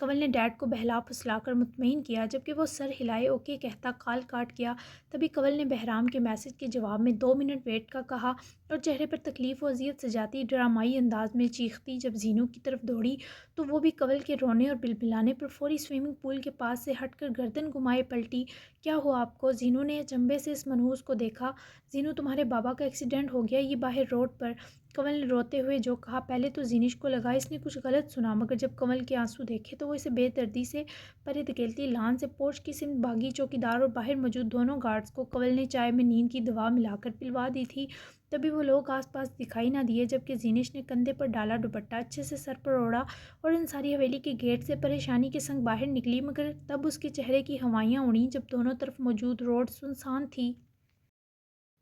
کنول نے ڈیڈ کو بہلا پھسلا کر مطمئن کیا، جبکہ وہ سر ہلائے اوکے کہتا کال کاٹ گیا۔ تبھی کنول نے بہرام کے میسج کے جواب میں 2 منٹ ویٹ کا کہا اور چہرے پر تکلیف و اذیت سجاتی ڈرامائی انداز میں چیختی جب زینو کی طرف دوڑی تو وہ بھی کنول کے رونے اور بلبلانے پر فوری سوئمنگ پول کے پاس سے ہٹ کر گردن گھمائے پلٹی۔ کیا ہوا آپ کو؟ زینو نے اچنبھے سے اس منحوس کو دیکھا۔ زینو، تمہارے بابا کا ایکسیڈنٹ ہو گیا، یہ باہر روڈ پر۔ کنول نے روتے ہوئے جو کہا، پہلے تو زینش کو لگا اس نے کچھ غلط سنا، مگر جب کنول کے آنسو دیکھے تو وہ اسے بے دردی سے پرے دھکیلتی لان سے پورچ کی سمت بھاگی۔ چوکیدار اور باہر موجود دونوں گارڈز کو کنول نے چائے میں نیند کی دوا ملا کر پلوا دی تھی۔ تبھی وہ لوگ آس پاس دکھائی نہ دیے، جبکہ زینش نے کندھے پر ڈالا دوپٹہ اچھے سے سر پر اوڑھا اور انصاری حویلی کے گیٹ سے پریشانی کے سنگ باہر نکلی، مگر تب اس کے چہرے کی ہوائیاں اڑیں جب دونوں طرف موجود روڈ سنسان تھی۔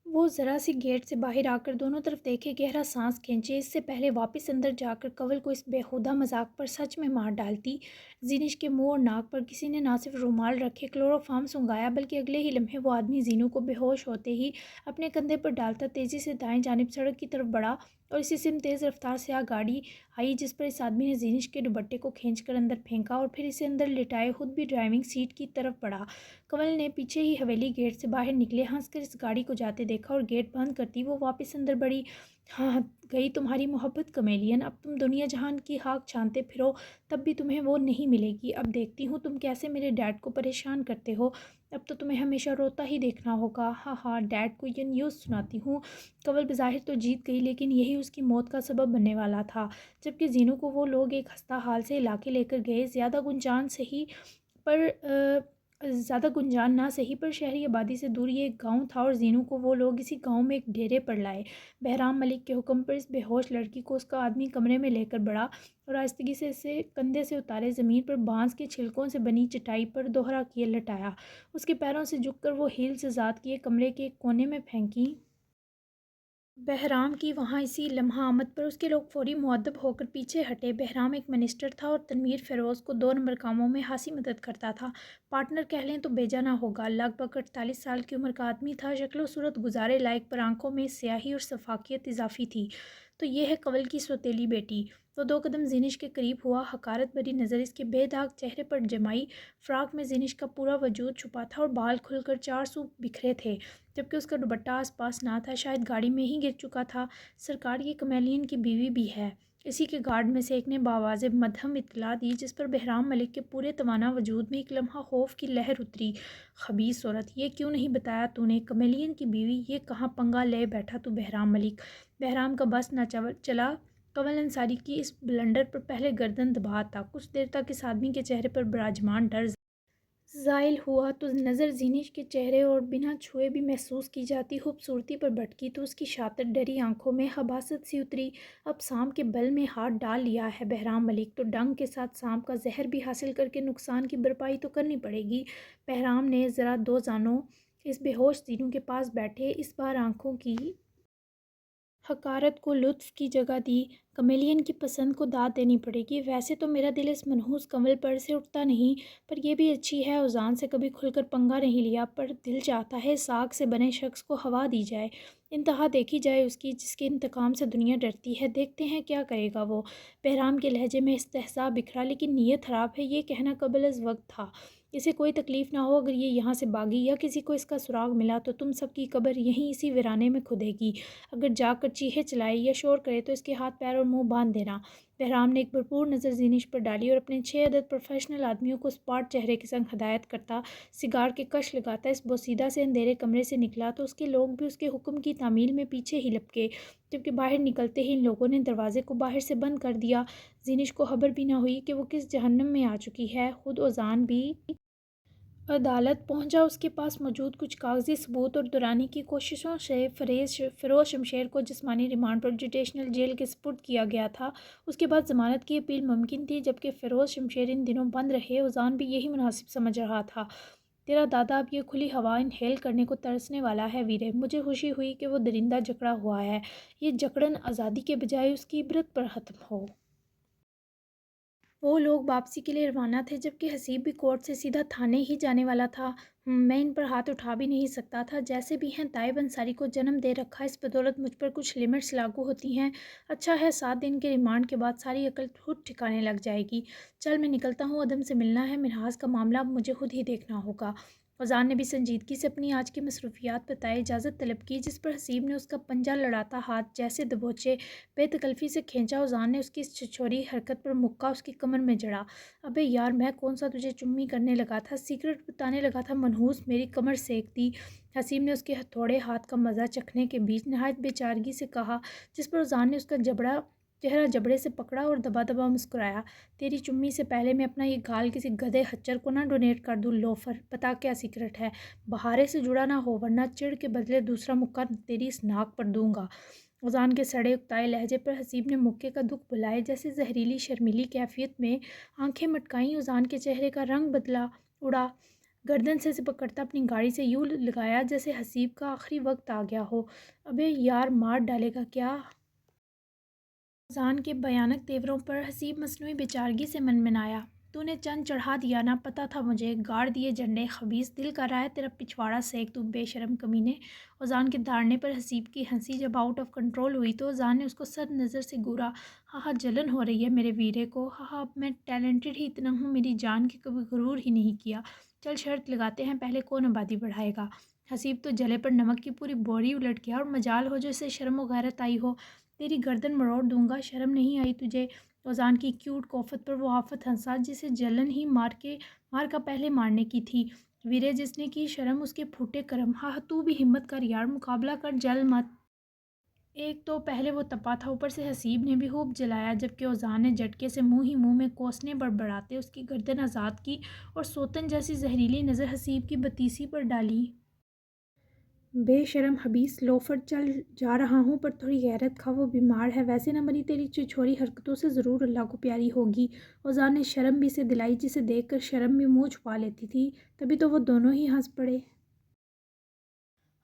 وہ ذرا سی گیٹ سے باہر آ کر دونوں طرف دیکھے، گہرا سانس کھینچے، اس سے پہلے واپس اندر جا کر کنول کو اس بےہودہ مذاق پر سچ میں مار ڈالتی۔ زینش کے منہ اور ناک پر کسی نے نہ صرف رومال رکھے کلوروفارم سنگھایا، بلکہ اگلے ہی لمحے وہ آدمی زینو کو بے ہوش ہوتے ہی اپنے کندھے پر ڈالتا تیزی سے دائیں جانب سڑک کی طرف بڑھا اور اسی سمت تیز رفتار سے گاڑی آئی، جس پر اس آدمی نے زینش کے دوپٹے کو کھینچ کر اندر پھینکا اور پھر اسے اندر لٹائے خود بھی ڈرائیونگ سیٹ کی طرف بڑھا۔ کنول نے پیچھے ہی حویلی گیٹ سے باہر نکلے ہنس کر اس گاڑی کو جاتے دیکھا اور گیٹ بند کرتی وہ واپس اندر بڑھی۔ ہاں گئی تمہاری محبت کمیلین، اب تم دنیا جہان کی خاک چھانتے پھرو تب بھی تمہیں وہ نہیں ملے گی۔ اب دیکھتی ہوں تم کیسے میرے ڈیڈ کو پریشان کرتے ہو، اب تو تمہیں ہمیشہ روتا ہی دیکھنا ہوگا۔ ہاں ہاں، ڈیڈ کو یہ نیوز سناتی ہوں۔ کنول بظاہر تو جیت گئی، لیکن یہی اس کی موت کا سبب بننے والا تھا۔ جبکہ زینو کو وہ لوگ ایک خستہ حال سے علاقے لے کر گئے، زیادہ گنجان نہ سہی پر شہری آبادی سے دور یہ ایک گاؤں تھا، اور زینو کو وہ لوگ اسی گاؤں میں ایک ڈیرے پر لائے۔ بہرام ملک کے حکم پر اس بے ہوش لڑکی کو اس کا آدمی کمرے میں لے کر بڑھا اور آہستگی سے اسے کندھے سے اتارے زمین پر بانس کے چھلکوں سے بنی چٹائی پر دوہرا کیے لٹایا۔ اس کے پیروں سے جھک کر وہ ہیلز آزاد کیے کمرے کے ایک کونے میں پھینکی۔ بہرام کی وہاں اسی لمحہ آمد پر اس کے لوگ فوری مؤدب ہو کر پیچھے ہٹے۔ بہرام ایک منسٹر تھا اور تنویر فیروز کو 2 نمبر کاموں میں خاصی مدد کرتا تھا۔ پارٹنر کہہ لیں تو بیجا نہ ہوگا۔ لگ بھگ 48 سال کی عمر کا آدمی تھا، شکل و صورت گزارے لائق پر آنکھوں میں سیاہی اور سفاکیت اضافی تھی۔ تو یہ ہے کنول کی سوتیلی بیٹی۔ وہ 2 قدم زینش کے قریب ہوا، حقارت بھری نظر اس کے بے داغ چہرے پر جمائی۔ فراق میں زینش کا پورا وجود چھپا تھا اور بال کھل کر 4 سو بکھرے تھے، جبکہ اس کا دوپٹہ آس پاس نہ تھا، شاید گاڑی میں ہی گر چکا تھا۔ سرکار، یہ کمیلین کی بیوی بھی ہے۔ اسی کے گارڈ میں سے ایک نے بآواز مدھم اطلاع دی، جس پر بہرام ملک کے پورے توانا وجود میں ایک لمحہ خوف کی لہر اتری۔ خبیث عورت، یہ کیوں نہیں بتایا تو نے؟ کمیلین کی بیوی، یہ کہاں پنگا لے بیٹھا تو بہرام ملک؟ بہرام کا بس نہ چلا۔ کنول انصاری کی اس بلنڈر پر پہلے گردن دبا تھا۔ کچھ دیر تک اس آدمی کے چہرے پر براجمان ڈر زائل ہوا تو نظر زینش کے چہرے اور بنا چھوئے بھی محسوس کی جاتی خوبصورتی پر بھٹکی تو اس کی شاطر ڈری آنکھوں میں خباثت سی اتری۔ اب سانپ کے بل میں ہاتھ ڈال لیا ہے بہرام ملک، تو ڈنگ کے ساتھ سانپ کا زہر بھی حاصل کر کے نقصان کی بھرپائی تو کرنی پڑے گی۔ بہرام نے ذرا 2 زانوں اس بے ہوش زینو کے پاس بیٹھے اس بار آنکھوں کی حقارت کو لطف کی جگہ دی۔ کمیلین کی پسند کو داد دینی پڑے گی۔ ویسے تو میرا دل اس منحوس کنول پر سے اٹھتا نہیں، پر یہ بھی اچھی ہے، اذان سے کبھی کھل کر پنگا نہیں لیا، پر دل چاہتا ہے اس آگ سے بنے شخص کو ہوا دی جائے، انتہا دیکھی جائے اس کی، جس کے انتقام سے دنیا ڈرتی ہے۔ دیکھتے ہیں کیا کرے گا وہ۔ بہرام کے لہجے میں استہزاء بکھرا، لیکن نیت خراب ہے، یہ کہنا قبل از وقت تھا۔ اسے کوئی تکلیف نہ ہو اگر یہ یہاں سے بھاگی یا کسی کو اس کا سراغ ملا تو تم سب کی قبر یہیں اسی ویرانے میں کھدے گی۔ اگر جا کر چیخے چلائے یا شور کرے تو اس کے ہاتھ پیر اور منہ باندھ دینا۔ بہرام نے ایک بھرپور نظر زینش پر ڈالی اور اپنے 6 عدد پروفیشنل آدمیوں کو اسپاٹ چہرے کے سنگ ہدایت کرتا، سگار کے کش لگاتا اس بوسیدہ سے اندھیرے کمرے سے نکلا تو اس کے لوگ بھی اس کے حکم کی تعمیل میں پیچھے ہی لپکے، جبکہ باہر نکلتے ہی ان لوگوں نے دروازے کو باہر سے بند کر دیا۔ زینش کو خبر بھی نہ ہوئی کہ وہ کس جہنم میں آ چکی ہے۔ خود اوزان بھی عدالت پہنچا۔ اس کے پاس موجود کچھ کاغذی ثبوت اور دورانی کی کوششوں سے فیروز شمشیر کو جسمانی ریمانڈ پر جوڈیشنل جیل کے سپرد کیا گیا تھا۔ اس کے بعد ضمانت کی اپیل ممکن تھی، جبکہ فیروز شمشیر ان دنوں بند رہے۔ اوزان بھی یہی مناسب سمجھ رہا تھا۔ تیرا دادا اب یہ کھلی ہوا انہیل کرنے کو ترسنے والا ہے ویرے۔ مجھے خوشی ہوئی کہ وہ درندہ جکڑا ہوا ہے۔ یہ جکڑن آزادی کے بجائے اس کی عبرت پر ختم ہو۔ وہ لوگ واپسی کے لیے روانہ تھے جبکہ حسیب بھی کورٹ سے سیدھا تھانے ہی جانے والا تھا۔ میں ان پر ہاتھ اٹھا بھی نہیں سکتا تھا۔ جیسے بھی ہیں تائب انصاری کو جنم دے رکھا، اس بدولت مجھ پر کچھ لمٹس لاگو ہوتی ہیں۔ اچھا ہے 7 دن کے ریمانڈ کے بعد ساری عقل خود ٹھکانے لگ جائے گی۔ چل میں نکلتا ہوں، عدم سے ملنا ہے، منہاس کا معاملہ اب مجھے خود ہی دیکھنا ہوگا۔ فضان نے بھی سنجیدگی سے اپنی آج کی مصروفیات بتائے اجازت طلب کی، جس پر حسیب نے اس کا پنجہ لڑاتا ہاتھ جیسے دبوچے بے تکلفی سے کھینچا۔ فضان نے اس کی اس چھچوری حرکت پر مکہ اس کی کمر میں جڑا۔ ابے یار میں کون سا تجھے چمی کرنے لگا تھا، سیکرٹ بتانے لگا تھا، منحوس میری کمر سینک دی۔ حسیب نے اس کے ہتھوڑے ہاتھ کا مزہ چکھنے کے بیچ نہایت بے چارگی سے کہا، جس پر فضان نے اس کا چہرہ جبڑے سے پکڑا اور دبا دبا مسکرایا۔ تیری چمی سے پہلے میں اپنا یہ گال کسی گدھے خچر کو نہ ڈونیٹ کر دوں۔ لوفر، بتا کیا سیکرٹ ہے، بہارے سے جڑا نہ ہو ورنہ چڑ کے بدلے دوسرا مکہ تیری اس ناک پر دوں گا۔ فضان کے سڑے اکتائے لہجے پر حسیب نے مکے کا دکھ بھلائے جیسے زہریلی شرمیلی کیفیت میں آنکھیں مٹکائیں۔ فضان کے چہرے کا رنگ بدلا، اڑا، گردن سے پکڑتا اپنی گاڑی سے یوں لگایا جیسے حسیب کا آخری وقت آ گیا ہو۔ ابے یار مار ڈالے گا کیا؟ فضان کے بھیانک تیوروں پر حسیب مصنوعی بے چارگی سے منمنایا۔ تو نے چند چڑھا دیا نا، پتہ تھا مجھے، گاڑ دیے جھنڈے خبیث، دل کر رہا ہے تیرا پچھواڑا سینک دوں بے شرم کمینے۔ فضان کے دھاڑنے پر حسیب کی ہنسی جب آؤٹ آف کنٹرول ہوئی تو فضان نے اس کو سر نظر سے گورا۔ ہاں ہاں جلن ہو رہی ہے میرے ویرے کو، ہاں ہاں اب میں ٹیلنٹڈ ہی اتنا ہوں میری جان کہ کبھی غرور ہی نہیں کیا۔ چل شرط لگاتے ہیں، پہلے کون آبادی بڑھائے گا؟ حسیب تو جلے پر نمک کی پوری بوری الٹ گیا، اور مجال ہو جو اسے شرم و غیرت آئی ہو، تیری گردن مروڑ دوں گا، شرم نہیں آئی تجھے؟ فضان کی کیوٹ کوفت پر وہ آفت ہنسا جسے جلن ہی مار کا پہلے مارنے کی تھی۔ ویرے جس نے کی شرم اس کے پھوٹے کرم، ہاں تو بھی ہمت کر یار، مقابلہ کر، جل مت۔ ایک تو پہلے وہ تپا تھا، اوپر سے حسیب نے بھی خوب جلایا، جبکہ فضان نے جھٹکے سے منہ ہی منہ میں کوسنے بڑبڑاتے اس کی گردن آزاد کی اور سوتن جیسی زہریلی نظر حسیب کی بتیسی پر ڈالی۔ بے شرم خبیث لوفر، چل جا رہا ہوں پر تھوڑی غیرت کھا، وہ بیمار ہے، ویسے نہ بنی تیری چھچوری حرکتوں سے ضرور اللہ کو پیاری ہوگی۔ فضان نے شرم بھی سے دلائی جسے دیکھ کر شرم بھی منہ چھپا لیتی تھی، تبھی تو وہ دونوں ہی ہنس پڑے۔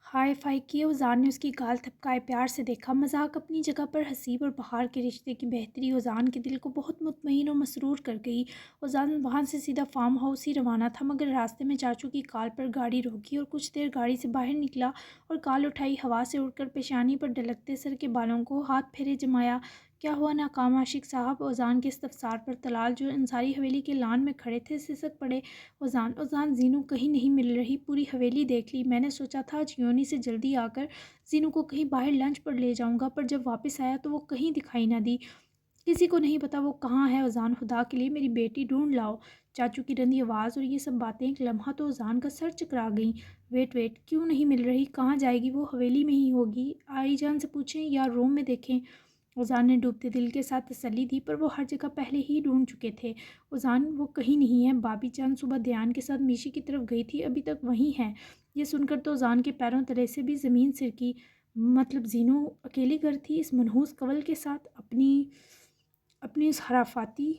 ہائے فائے کیے فضان نے اس کی گال تھپکائے پیار سے دیکھا۔ مذاق اپنی جگہ پر حسیب اور بہار کے رشتے کی بہتری فضان کے دل کو بہت مطمئن اور مسرور کر گئی۔ فضان وہاں سے سیدھا فارم ہاؤس ہی روانہ تھا، مگر راستے میں چاچو کی کال پر گاڑی روکی اور کچھ دیر گاڑی سے باہر نکلا اور کال اٹھائی، ہوا سے اڑ کر پیشانی پر ڈلکتے سر کے بالوں کو ہاتھ پھیرے جمایا۔ کیا ہوا ناکام عاشق صاحب؟ فضان کے استفسار پر طلال جو انصاری حویلی کے لان میں کھڑے تھے سسک پڑے۔ فضان زینو کہیں نہیں مل رہی، پوری حویلی دیکھ لی، میں نے سوچا تھا آج یونی سے جلدی آ کر زینو کو کہیں باہر لنچ پر لے جاؤں گا، پر جب واپس آیا تو وہ کہیں دکھائی نہ دی، کسی کو نہیں پتا وہ کہاں ہے۔ فضان خدا کے لیے میری بیٹی ڈھونڈ لاؤ۔ چاچو کی رندی آواز اور یہ سب باتیں ایک لمحہ تو فضان کا سر چکرا گئیں۔ ویٹ کیوں نہیں مل رہی؟ کہاں جائے گی وہ؟ حویلی میں ہی ہوگی، آئی جان سے پوچھیں یا روم میں دیکھیں؟ فضان نے ڈوبتے دل کے ساتھ تسلی دی، پر وہ ہر جگہ پہلے ہی ڈھونڈ چکے تھے۔ فضان وہ کہیں نہیں ہے، بابی جان صبح دیان کے ساتھ میشی کی طرف گئی تھی، ابھی تک وہیں ہے۔ یہ سن کر تو فضان کے پیروں تلے سے بھی زمین سرکی۔ مطلب زینو اکیلی گھر تھی اس منحوس کنول کے ساتھ، اپنی اس خرافاتی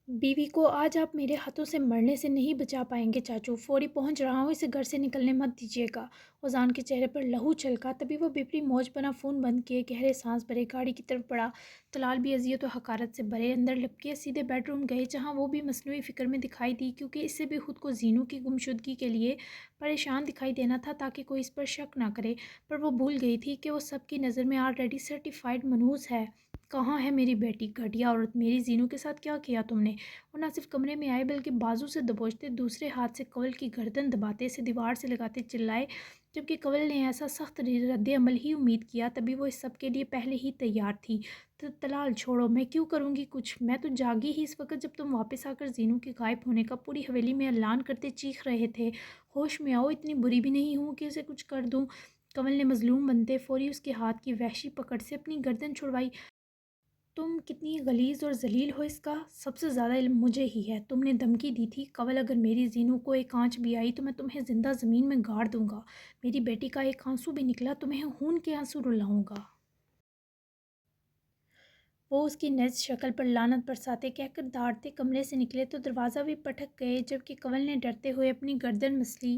بیوی کو؟ آج آپ میرے ہاتھوں سے مرنے سے نہیں بچا پائیں گے چاچو، فوری پہنچ رہا ہوں، اسے گھر سے نکلنے مت دیجیے گا۔ فضان کے چہرے پر لہو چھلکا، تبھی وہ بپری موج بنا فون بند کیے گہرے سانس بھرے گاڑی کی طرف بڑھا۔ طلال بھی اذیت و حقارت سے بھرے اندر لپکے سیدھے بیڈ روم گئے، جہاں وہ بھی مصنوعی فکر میں دکھائی دی، کیونکہ اس سے بھی خود کو زینو کی گمشدگی کے لیے پریشان دکھائی دینا تھا تاکہ کوئی اس پر شک نہ کرے، پر وہ بھول گئی تھی کہ وہ سب کی نظر میں آلریڈی سرٹیفائیڈ منحوس ہے۔ کہاں ہے میری بیٹی؟ گھٹیا عورت، میری زینو کے ساتھ کیا کیا تم نے؟ وہ نہ صرف کمرے میں آئے بلکہ بازو سے دبوچتے دوسرے ہاتھ سے کنول کی گردن دباتے اسے دیوار سے لگاتے چلائے، جبکہ کنول نے ایسا سخت رد عمل ہی امید کیا، تبھی وہ اس سب کے لیے پہلے ہی تیار تھی۔ طلال چھوڑو، میں کیوں کروں گی کچھ، میں تو جاگی ہی اس وقت جب تم واپس آ کر زینو کے غائب ہونے کا پوری حویلی میں اعلان کرتے چیخ رہے تھے۔ ہوش میں آؤ، اتنی بری بھی نہیں ہوں کہ اسے کچھ کر دوں۔ کنول نے مظلوم بنتے فوری اس کے ہاتھ کی وحشی پکڑ سے اپنی گردن چھڑوائی۔ تم کتنی غلیظ اور ذلیل ہو، اس کا سب سے زیادہ علم مجھے ہی ہے۔ تم نے دھمکی دی تھی، کنول اگر میری زینو کو ایک آنچ بھی آئی تو میں تمہیں زندہ زمین میں گاڑ دوں گا، میری بیٹی کا ایک آنسو بھی نکلا تو میں خون کے آنسو رلاؤں گا۔ وہ اس کی نیز شکل پر لعنت برساتے کہہ کر دھاڑتے کمرے سے نکلے تو دروازہ بھی پٹک گئے، جبکہ کنول نے ڈرتے ہوئے اپنی گردن مسلی۔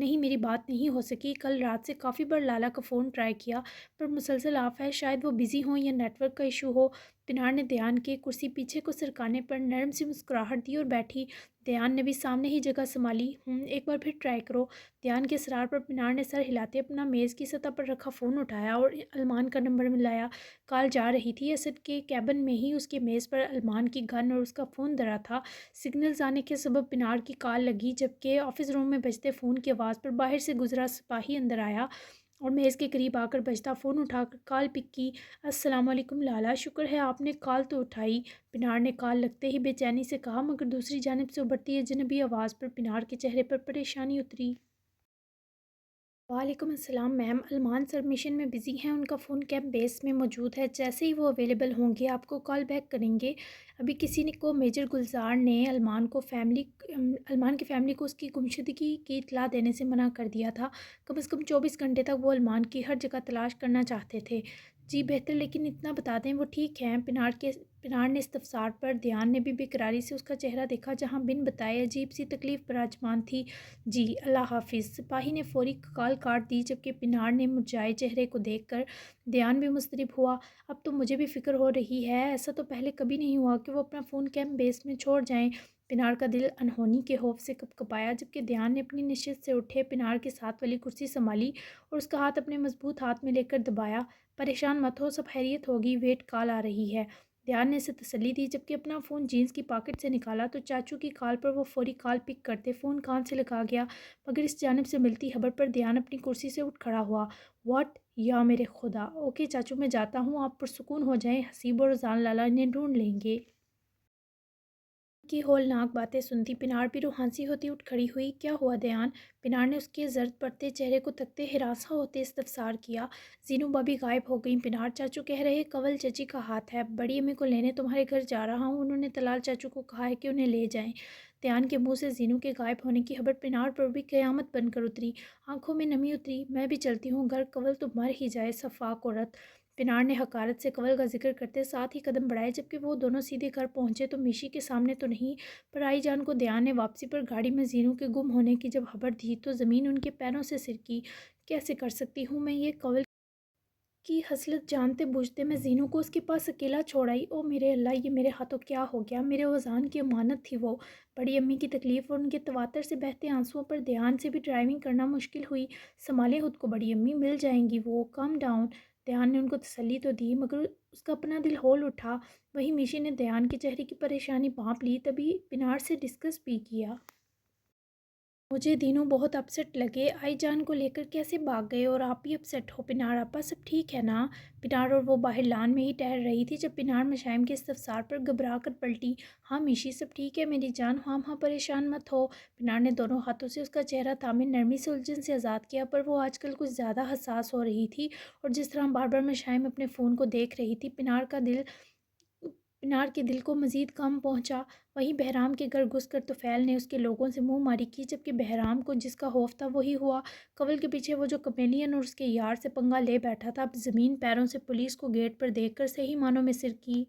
نہیں میری بات نہیں ہو سکی، کل رات سے کافی بار لالا کا فون ٹرائی کیا پر مسلسل آف ہے، شاید وہ بزی ہوں یا نیٹ ورک کا ایشو ہو۔ پنار نے دھیان کے کرسی پیچھے کو سرکانے پر نرم سی مسکراہٹ دی اور بیٹھی۔ دھیان نے بھی سامنے ہی جگہ سنبھالی۔ ایک بار پھر ٹرائی کرو۔ دھیان کے اصرار پر پنار نے سر ہلاتے اپنا میز کی سطح پر رکھا فون اٹھایا اور علمان کا نمبر ملایا۔ کال جا رہی تھی۔ اسد کے کیبن میں ہی اس کے میز پر علمان کی گن اور اس کا فون دھرا تھا۔ سگنلز آنے کے سبب پنار کی کال لگی، جبکہ آفس روم میں بجتے فون کی آواز پر باہر سے گزرا سپاہی اندر آیا اور میز کے قریب آ کر بجتا فون اٹھا کر کال پک کی۔ السلام علیکم لالا، شکر ہے آپ نے کال تو اٹھائی، پنار نے کال لگتے ہی بے چینی سے کہا، مگر دوسری جانب سے ابھرتی اجنبی آواز پر پنار کے چہرے پر پریشانی اتری۔ وعلیکم السلام میم، علمان سر مشن میں بزی ہیں، ان کا فون کیمپ بیس میں موجود ہے، جیسے ہی وہ اویلیبل ہوں گے آپ کو کال بیک کریں گے۔ ابھی کسی نے کو میجر گلزار نے علمان کی فیملی کو اس کی گمشدگی کی اطلاع دینے سے منع کر دیا تھا۔ کم از کم 24 گھنٹے تک وہ علمان کی ہر جگہ تلاش کرنا چاہتے تھے۔ جی بہتر، لیکن اتنا بتا دیں وہ ٹھیک ہیں؟ پنار نے استفسار پر دھیان نے بھی بے قراری سے اس کا چہرہ دیکھا، جہاں بن بتائے عجیب سی تکلیف براجمان تھی۔ جی اللہ حافظ۔ سپاہی نے فوری کال کاٹ دی، جبکہ پنار نے مرجھائے چہرے کو دیکھ کر دھیان بھی مضطرب ہوا۔ اب تو مجھے بھی فکر ہو رہی ہے، ایسا تو پہلے کبھی نہیں ہوا کہ وہ اپنا فون کیمپ بیس میں چھوڑ جائیں۔ پنار کا دل انہونی کے خوف سے کپکپایا، جبکہ دھیان نے اپنی نشست سے اٹھے پنار کے ساتھ والی کرسی سنبھالی اور اس کا ہاتھ اپنے مضبوط ہاتھ میں لے کر دبایا۔ پریشان مت ہو، سب خیریت ہوگی، ویٹ کال آ رہی ہے۔ دھیان نے اسے تسلی دی، جبکہ اپنا فون جینس کی پاکٹ سے نکالا تو چاچو کی کال پر وہ فوری کال پک کرتے فون کان سے لگا گیا، مگر اس جانب سے ملتی خبر پر دھیان اپنی کرسی سے اٹھ کھڑا ہوا۔ واٹ؟ یا میرے خدا! اوکے چاچو، میں جاتا ہوں، آپ پرسکون ہو جائیں، حسیب اور رضوان لالا انہیں ڈھونڈ لیں گے۔ کی ہولناک باتیں سنتی پنار بھی روحانسی ہوتی اٹھ کھڑی ہوئی۔ کیا ہوا دھیان؟ پنار نے اس کے زرد پڑتے چہرے کو تکتے ہراساں ہوتے استفسار کیا۔ زینو بابی غائب ہو گئیں، پنار چاچو کہہ رہے کنول چچی کا ہاتھ ہے، بڑی امی کو لینے تمہارے گھر جا رہا ہوں، انہوں نے طلال چاچو کو کہا ہے کہ انہیں لے جائیں۔ دھیان کے منہ سے زینو کے غائب ہونے کی خبر پنار پر بھی قیامت بن کر اتری۔ آنکھوں میں نمی اتری۔ میں بھی چلتی ہوں گھر، کنول تو مر ہی جائے، سفاک عورت۔ پنار نے حقارت سے کنول کا ذکر کرتے ساتھ ہی قدم بڑھائے، جبکہ وہ دونوں سیدھے گھر پہنچے تو میشی کے سامنے تو نہیں، پر آئی جان کو دھیان نے واپسی پر گاڑی میں زینو کے گم ہونے کی جب خبر دی تو زمین ان کے پیروں سے سرکی۔ کیسے کر سکتی ہوں میں یہ؟ کنول کی حسرت جانتے بوجھتے میں زینو کو اس کے پاس اکیلا چھوڑ آئی۔ او میرے اللہ، یہ میرے ہاتھوں کیا ہو گیا؟ میرے وزان کی امانت تھی وہ۔ بڑی امی کی تکلیف اور ان کے تواتر سے بہتے آنسوؤں پر دھیان سے بھی ڈرائیونگ کرنا مشکل ہوئی۔ سنبھالیں خود کو بڑی امی، مل جائیں گی وہ، کام ڈاؤن۔ دھیان نے ان کو تسلی تو دی، مگر اس کا اپنا دل ہول اٹھا۔ وہیں میشی نے دھیان کے چہرے کی پریشانی بھانپ لی، تبھی پنار سے ڈسکس بھی کیا۔ مجھے دینوں بہت اپسیٹ لگے، آئی جان کو لے کر کیسے بھاگ گئے اور آپ بھی اپسیٹ ہو۔ پنار آپا سب ٹھیک ہے نا؟ پنار اور وہ باہر لان میں ہی ٹہل رہی تھی جب پنار مشائم کے استفسار پر گھبرا کر پلٹی۔ ہاں میشی سب ٹھیک ہے میری جان، ہاں ہاں پریشان مت ہو۔ پنار نے دونوں ہاتھوں سے اس کا چہرہ تھامے نرمی سے الجھن سے آزاد کیا، پر وہ آج کل کچھ زیادہ حساس ہو رہی تھی اور جس طرح بار بار مشائم اپنے فون کو دیکھ رہی تھی، پنار کے دل کو مزید غم پہنچا۔ وہیں بہرام کے گھر گھس کر طفیل نے اس کے لوگوں سے منہ ماری کی، جبکہ بہرام کو جس کا خوف تھا وہی ہوا۔ کنول کے پیچھے وہ جو کمیلین اور اس کے یار سے پنگا لے بیٹھا تھا، اب زمین پیروں سے پولیس کو گیٹ پر دیکھ کر صحیح معنوں میں سرکی۔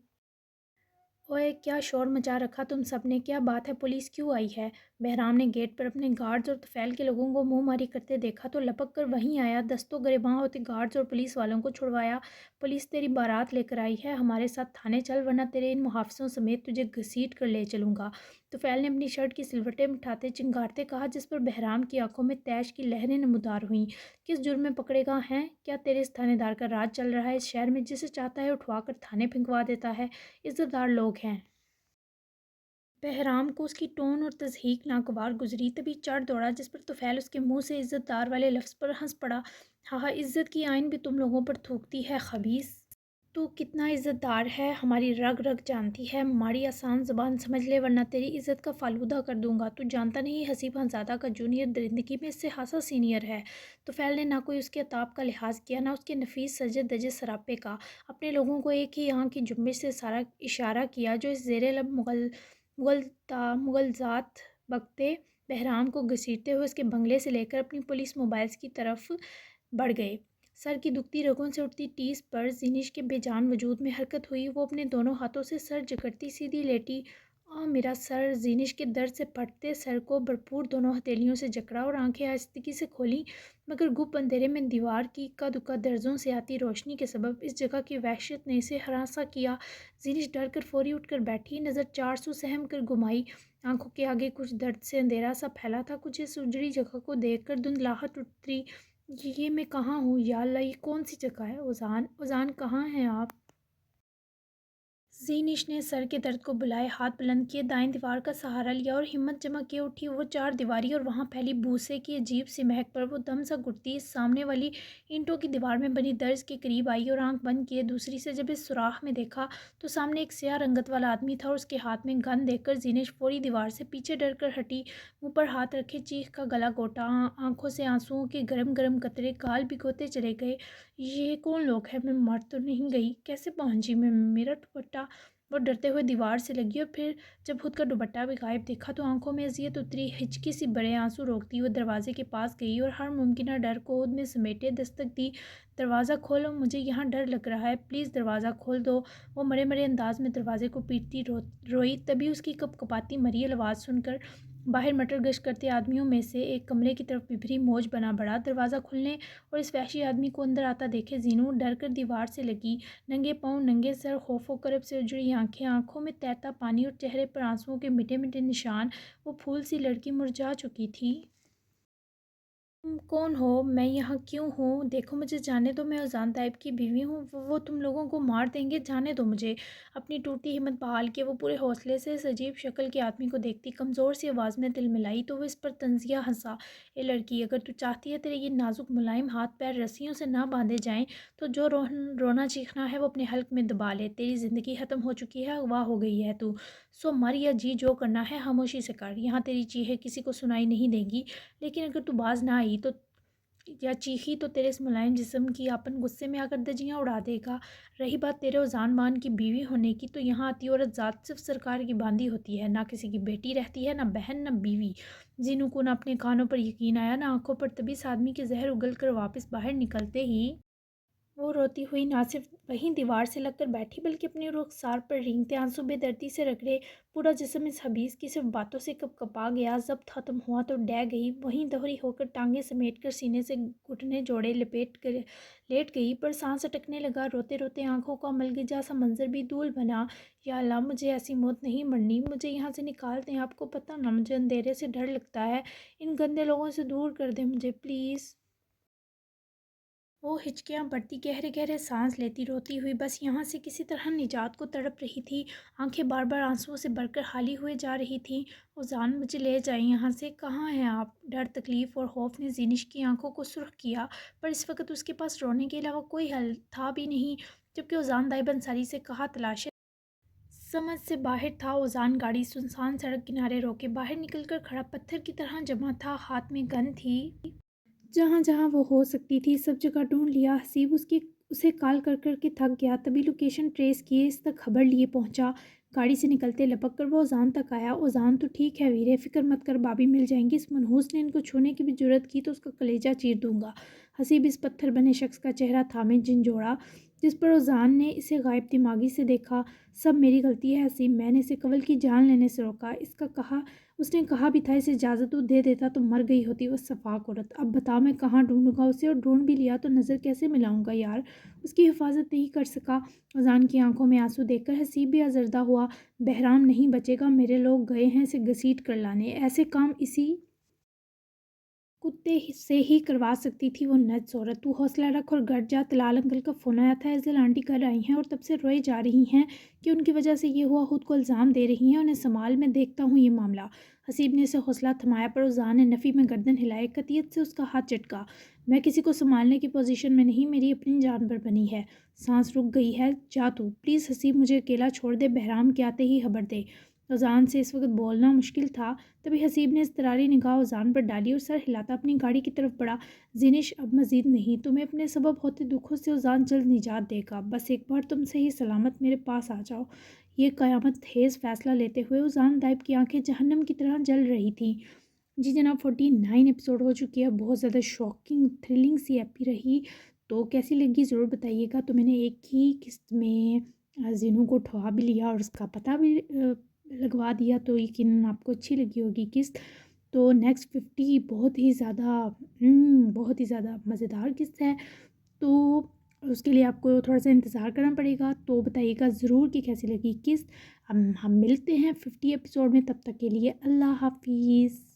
اوئے کیا شور مچا رکھا تم سب نے، کیا بات ہے، پولیس کیوں آئی ہے؟ بہرام نے گیٹ پر اپنے گارڈز اور طفیل کے لوگوں کو منہ ماری کرتے دیکھا تو لپک کر وہیں آیا، دستوں گریباں ہوتے گارڈز اور پولیس والوں کو چھڑوایا۔ پولیس تیری بارات لے کر آئی ہے، ہمارے ساتھ تھانے چل، ورنہ تیرے ان محافظوں سمیت تجھے گھسیٹ کر لے چلوں گا۔ طفیل نے اپنی شرٹ کی سلوٹیں اٹھاتے چنگھاڑتے کہا، جس پر بہرام کی آنکھوں میں طیش کی لہریں نمودار ہوئیں۔ کس جرم میں پکڑے گا ہیں؟ کیا تیرے اس تھانے دار کا راج چل رہا ہے اس شہر میں؟ جسے چاہتا ہے اٹھوا کر تھانے پھنکوا دیتا ہے۔ عزت دار لوگ ہیں۔ بہرام کو اس کی ٹون اور تضحیک ناگوار گزری، تبھی چڑھ دوڑا، جس پر طفیل اس کے منہ سے عزت دار والے لفظ پر ہنس پڑا۔ ہاں عزت کی آئین بھی تم لوگوں پر تھوکتی ہے خبیث! تو کتنا عزت دار ہے، ہماری رگ رگ جانتی ہے، ماڑی آسان زبان سمجھ لے ورنہ تیری عزت کا فالودہ کر دوں گا۔ تو جانتا نہیں حسیب ہنزادہ کا جونیئر درندگی میں اس سے خاصا سینئر ہے۔ طفیل نے نہ کوئی اس کے عتاب کا لحاظ کیا، نہ اس کے نفیس سجے دجے سراپے کا۔ اپنے لوگوں کو ایک ہی آنکھ کی جنبش سے اشارہ کیا جو اس زیر لب مغلظات بکتے بہرام کو گھسیٹتے ہوئے اس کے بنگلے سے لے کر اپنی پولیس موبائلز کی طرف بڑھ گئے۔ سر کی دکھتی رگوں سے اٹھتی ٹیس پر زینش کے بے جان وجود میں حرکت ہوئی، وہ اپنے دونوں ہاتھوں سے سر جکڑتی سیدھی لیٹی، میرا سر زینش کے درد سے پھٹتے سر کو بھرپور دونوں ہتھیلیوں سے جکڑا اور آنکھیں آہستگی سے کھولیں، مگر گپ اندھیرے میں دیوار کی اکا دکا درزوں سے آتی روشنی کے سبب اس جگہ کی وحشت نے اسے ہراساں کیا۔ زینش ڈر کر فوری اٹھ کر بیٹھی، نظر 400 سہم کر گھمائی۔ آنکھوں کے آگے کچھ درد سے اندھیرا سا پھیلا تھا، کچھ اس اجڑی جگہ کو دیکھ کر دھندلاہٹ اتری۔ یہ میں کہاں ہوں؟ یا اللہ، یہ کون سی جگہ ہے؟ اذان کہاں ہیں آپ؟ زینش نے سر کے درد کو بلائے ہاتھ بلند کیے، دائیں دیوار کا سہارا لیا اور ہمت جمع کیے اٹھی۔ وہ چار دیواری اور وہاں پھیلی بھوسے کی عجیب سی مہک پر وہ دم سا گھٹتی سامنے والی اینٹوں کی دیوار میں بنی درز کے قریب آئی اور آنکھ بند کیے دوسری سے جب اس سوراخ میں دیکھا تو سامنے ایک سیاہ رنگت والا آدمی تھا اور اس کے ہاتھ میں گن دیکھ کر زینش فوری دیوار سے پیچھے ڈر کر ہٹی، منہ پر ہاتھ رکھے چیخ کا گلا گھونٹا، آنکھوں سے آنسوؤں کے گرم گرم قطرے گال بھگوتے چلے گئے۔ یہ کون لوگ ہیں؟ میں مر تو نہیں گئی؟ کیسے پہنچی میں؟ میرا دوپٹہ؟ وہ ڈرتے ہوئے دیوار سے لگی اور پھر جب خود کا دوپٹہ بھی غائب دیکھا تو آنکھوں میں اذیت اتری۔ ہچکی سی بڑے آنسو روکتی وہ دروازے کے پاس گئی اور ہر ممکنہ ڈر کو خود میں سمیٹے دستک دی۔ دروازہ کھولو، مجھے یہاں ڈر لگ رہا ہے، پلیز دروازہ کھول دو۔ وہ مرے مرے انداز میں دروازے کو پیٹتی روئی، تبھی اس کی کپ کپاتی مریل آواز سن کر باہر مٹر گشت کرتے آدمیوں میں سے ایک کمرے کی طرف بھری موج بنا بڑھا۔ دروازہ کھلنے اور اس وحشی آدمی کو اندر آتا دیکھے زینو ڈر کر دیوار سے لگی، ننگے پاؤں، ننگے سر، خوف و کرب سے اجڑی آنکھیں، آنکھوں میں تیرتا پانی اور چہرے پر آنسوؤں کے مٹے مٹے نشان۔ وہ پھول سی لڑکی مرجھا چکی تھی۔ تم کون ہو؟ میں یہاں کیوں ہوں؟ دیکھو مجھے جانے دو، میں اذان طیب کی بیوی ہوں، وہ تم لوگوں کو مار دیں گے، جانے دو مجھے۔ اپنی ٹوٹتی ہمت بحال کیے وہ پورے حوصلے سے اس عجیب شکل کے آدمی کو دیکھتی، کمزور سی آواز میں تلملائی تو وہ اس پر طنزیہ ہنسا۔ اے لڑکی، اگر تو چاہتی ہے تیرے یہ نازک ملائم ہاتھ پیر رسیوں سے نہ باندھے جائیں تو جو رونا چیخنا ہے وہ اپنے حلق میں دبا لے، تیری زندگی ختم ہو چکی ہے، اغوا ہو گئی ہے تو سو مر یا جی جو کرنا ہے خاموشی سے کر، یہاں تیری چیخیں کسی کو سنائی نہیں دیں گی، لیکن اگر تو باز نہ آئی تو یا چیخی تو تیرے اس ملائم جسم کی آپن غصے میں آ کر دھجیاں اڑا دے گا۔ رہی بات تیرے اذان بان کی بیوی ہونے کی، تو یہاں آتی عورت ذات صرف سرکار کی باندھی ہوتی ہے، نہ کسی کی بیٹی رہتی ہے، نہ بہن، نہ بیوی۔ زینو کو نہ اپنے کانوں پر یقین آیا نہ آنکھوں پر، تبھی اس آدمی کے زہر اگل کر واپس باہر نکلتے ہی وہ روتی ہوئی نہ صرف وہیں دیوار سے لگ کر بیٹھی بلکہ اپنے رخسار پر رینگتے آنسو بے دردی سے رگڑے، پورا جسم اس حبیس کی صرف باتوں سے کپ کپا گیا، ضبط ختم ہوا تو ڈہ گئی، وہیں دوہری ہو کر ٹانگیں سمیٹ کر سینے سے گھٹنے جوڑے لپیٹ کر لیٹ گئی، پر سانس اٹکنے لگا، روتے روتے آنکھوں کا ملگجا سا منظر بھی دھول بنا۔ یا اللہ، مجھے ایسی موت نہیں مرنی، مجھے یہاں سے نکال دیں، آپ کو پتہ نہ مجھے اندھیرے سے ڈر لگتا ہے، ان گندے لوگوں سے دور کر دیں مجھے پلیز۔ وہ ہچکیاں بھرتی گہرے گہرے سانس لیتی روتی ہوئی بس یہاں سے کسی طرح نجات کو تڑپ رہی تھی، آنکھیں بار بار آنسوؤں سے بھر کر خالی ہوئے جا رہی تھیں۔ اذان، مجھے لے جائیں یہاں سے، کہاں ہیں آپ؟ ڈر، تکلیف اور خوف نے زینش کی آنکھوں کو سرخ کیا، پر اس وقت اس کے پاس رونے کے علاوہ کوئی حل تھا بھی نہیں، جبکہ اذان دائب انصاری سے کہا تلاشِ سمجھ سے باہر تھا۔ اذان گاڑی سنسان سڑک کنارے روکے باہر نکل کر کھڑا، پتھر کی طرح جمع تھا، ہاتھ میں گن تھی، جہاں جہاں وہ ہو سکتی تھی سب جگہ ڈھونڈ لیا۔ حسیب اسے کال کر کر کے تھک گیا، تبھی لوکیشن ٹریس کیے اس تک خبر لیے پہنچا، گاڑی سے نکلتے لپک کر وہ اذان تک آیا۔ اذان، تو ٹھیک ہے ویرے، فکر مت کر، بابی مل جائیں گی، اس منحوس نے ان کو چھونے کی بھی جرات کی تو اس کا کلیجہ چیر دوں گا۔ حسیب اس پتھر بنے شخص کا چہرہ تھامے جھنجھوڑا جس پر اذان نے اسے غائب دماغی سے دیکھا۔ سب میری غلطی ہے حسیب، میں نے اسے کنول کی جان لینے سے روکا، اس نے کہا بھی تھا اسے اجازت تو دے دیتا تو مر گئی ہوتی وہ سفاک عورت، اب بتا میں کہاں ڈھونڈوں گا اسے، اور ڈھونڈ بھی لیا تو نظر کیسے ملاؤں گا یار، اس کی حفاظت نہیں کر سکا۔ اذان کی آنکھوں میں آنسو دیکھ کر حسیب بھی آزردہ ہوا، بہرام نہیں بچے گا، میرے لوگ گئے ہیں اسے گھسیٹ کر لانے، ایسے کام اسی کتے سے ہی کروا سکتی تھی وہ نجس عورت، تو حوصلہ رکھ اور گھٹ جا، طلال انکل کا فون آیا تھا، ایزل آنٹی گھر آئی ہیں اور تب سے روئے جا رہی ہیں کہ ان کی وجہ سے یہ ہوا، خود کو الزام دے رہی ہیں، انہیں سنبھال، میں دیکھتا ہوں یہ معاملہ۔ حسیب نے اسے حوصلہ تھمایا پر اذان نے نفی میں گردن ہلائے، قطعیت سے اس کا ہاتھ جھٹکا، میں کسی کو سنبھالنے کی پوزیشن میں نہیں، میری اپنی جان پر بنی ہے، سانس رک گئی ہے، جا تو پلیز حسیب، مجھے اکیلا چھوڑ دے، بہرام کے آتے ہی خبر دے۔ اذان سے اس وقت بولنا مشکل تھا، تبھی حسیب نے اضطراری نگاہ اذان پر ڈالی اور سر ہلاتا اپنی گاڑی کی طرف بڑھا، زینش اب مزید نہیں، تمہیں اپنے سبب ہوتے دکھوں سے اذان جلد نجات دے گا، بس ایک بار تم صحیح سلامت میرے پاس آ جاؤ۔ یہ قیامت خیز فیصلہ لیتے ہوئے اذان دائب کی آنکھیں جہنم کی طرح جل رہی تھیں۔ جی جناب، 49 ایپیسوڈ ہو چکی ہے، بہت زیادہ شاکنگ تھرلنگ سی ایپی رہی، تو کیسی لگی ضرور بتائیے گا۔ تو میں نے ایک ہی قسط میں زینو کو ٹھوا بھی لیا اور اس کا پتہ بھی لگوا دیا تو یقیناً آپ کو اچھی لگی ہوگی قسط. تو نیکسٹ 50 بہت ہی زیادہ مزیدار قسط ہے. تو اس کے لیے آپ کو تھوڑا سا انتظار کرنا پڑے گا. تو بتائیے گا ضرور کہ کیسی لگی قسط. ہم ملتے ہیں 50 ایپیسوڈ میں. تب تک کے لیے اللہ حافظ.